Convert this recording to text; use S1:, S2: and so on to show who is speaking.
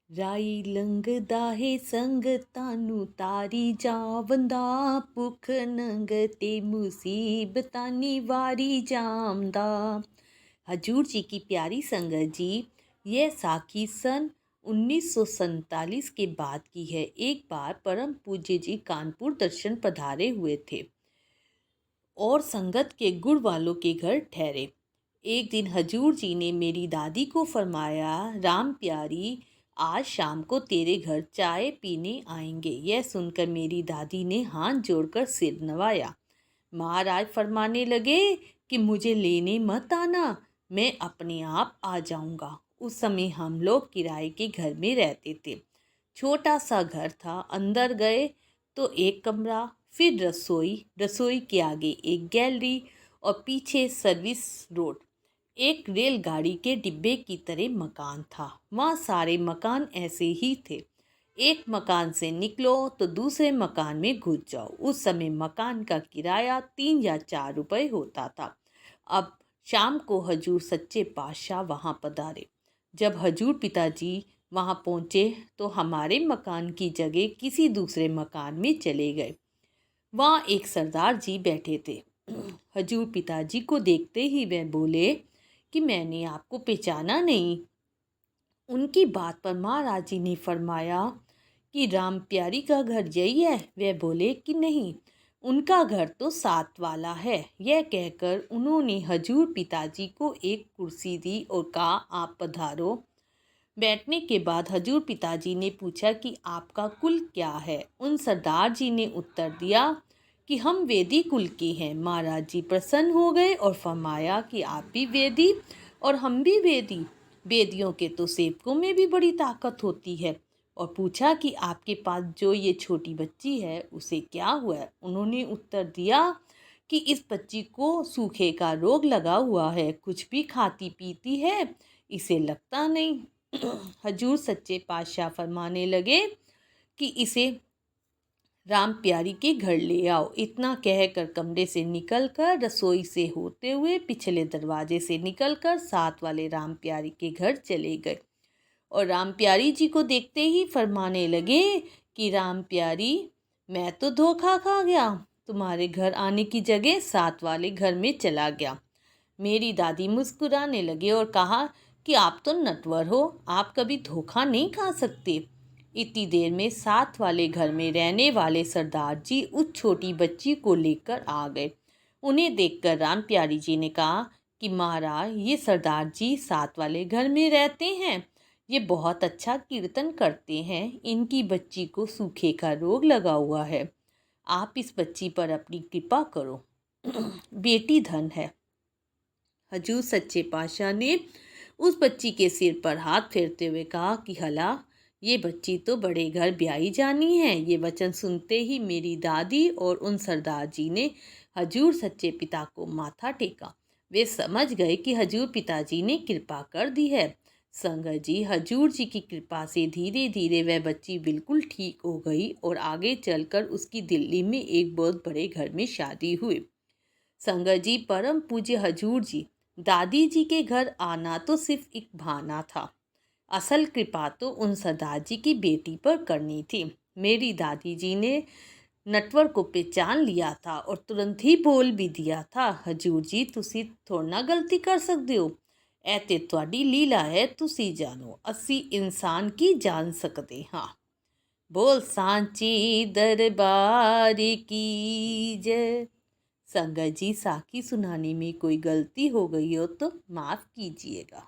S1: ਰਾਈ ਲੰਘਦਾ ਹੈ ਸੰਗਤਾਂ ਨੂੰ ਤਾਰੀ ਜਾਵੰਦਾ, ਭੁੱਖ ਨੰਗ ਤੇ मुसीबतां निवारी जामदा। हजूर जी की प्यारी संगत जी, यह साखी सन 1947 के बाद की है। एक बार परम पूज्य जी कानपुर दर्शन पधारे हुए थे और संगत के गुड़ वालों के घर ठहरे। एक दिन हजूर जी ने मेरी दादी को फरमाया, राम प्यारी, आज शाम को तेरे घर चाय पीने आएंगे। यह सुनकर मेरी दादी ने हाथ जोड़कर सिर नवाया। महाराज फरमाने लगे कि मुझे लेने मत आना, मैं अपने आप आ जाऊंगा। उस समय हम लोग किराए के घर में रहते थे। छोटा सा घर था। अंदर गए तो एक कमरा, फिर रसोई, रसोई के आगे एक गैलरी और पीछे सर्विस रोड। एक रेलगाड़ी के डिब्बे की तरह मकान था। वहाँ सारे मकान ऐसे ही थे। एक मकान से निकलो तो दूसरे मकान में घुस जाओ। उस समय मकान का किराया 3 या 4 रुपए होता था। अब शाम को हजूर सच्चे पातशाह वहाँ पधारे। जब हजूर पिताजी वहाँ पहुँचे तो हमारे मकान की जगह किसी दूसरे मकान में चले गए। वहाँ एक सरदार जी बैठे थे। हजूर पिताजी को देखते ही वह बोले कि मैंने आपको पहचाना नहीं। उनकी बात पर महाराज जी ने फरमाया कि राम प्यारी का घर यही है। वह बोले कि नहीं, उनका घर तो साथ वाला है। यह कहकर उन्होंने हजूर पिताजी को एक कुर्सी दी और कहा, आप पधारो। बैठने के बाद हजूर पिताजी ने पूछा कि आपका कुल क्या है। उन सरदार जी ने उत्तर दिया कि हम वेदी कुल के हैं। महाराज जी प्रसन्न हो गए और फरमाया कि आप भी वेदी और हम भी वेदी। वेदियों के तो सेवकों में भी बड़ी ताकत होती है। और पूछा कि आपके पास जो ये छोटी बच्ची है उसे क्या हुआ है। उन्होंने उत्तर दिया कि इस बच्ची को सूखे का रोग लगा हुआ है, कुछ भी खाती पीती है, इसे लगता नहीं। हजूर सच्चे पातशाह फरमाने लगे कि इसे राम प्यारी के घर ले आओ। इतना कहकर कमरे से निकलकर रसोई से होते हुए पिछले दरवाजे से निकलकर साथ वाले राम प्यारी के घर चले गए और राम प्यारी जी को देखते ही फरमाने लगे कि राम प्यारी, मैं तो धोखा खा गया, तुम्हारे घर आने की जगह साथ वाले घर में चला गया। मेरी दादी मुस्कुराने लगे और कहा कि आप तो नटवर हो, आप कभी धोखा नहीं खा सकते। इतनी देर में साथ वाले घर में रहने वाले सरदार जी उस छोटी बच्ची को लेकर आ गए। उन्हें देखकर राम प्यारी जी ने कहा कि महाराज, ये सरदार जी साथ वाले घर में रहते हैं, ये बहुत अच्छा कीर्तन करते हैं। इनकी बच्ची को सूखे का रोग लगा हुआ है, आप इस बच्ची पर अपनी कृपा करो, बेटी धन है। हजूर सच्चे पातशाह ने उस बच्ची के सिर पर हाथ फेरते हुए कहा कि हला, ये बच्ची तो बड़े घर ब्याही जानी है। ये वचन सुनते ही मेरी दादी और उन सरदार जी ने हजूर सच्चे पिता को माथा टेका। वे समझ गए कि हजूर पिताजी ने कृपा कर दी है। संगत जी, हजूर जी की कृपा से धीरे धीरे वह बच्ची बिल्कुल ठीक हो गई और आगे चलकर उसकी दिल्ली में एक बहुत बड़े घर में शादी हुई। संगत जी, परम पूज्य हजूर जी दादी जी के घर आना तो सिर्फ एक बहाना था। असल कृपा तो उन सरदार जी की बेटी पर करनी थी। मेरी दादी जी ने नटवर को पहचान लिया था और तुरंत ही बोल भी दिया था, हजूर जी तुसी थोड़ा गलती कर सकते हो, ऐ ते तुहाडी लीला है, तुसी जानो, असी इंसान की जान सकते हाँ। बोल सांची दरबार की जय। संगत जी, साखी सुनाने में कोई गलती हो गई हो तो माफ़ कीजिएगा।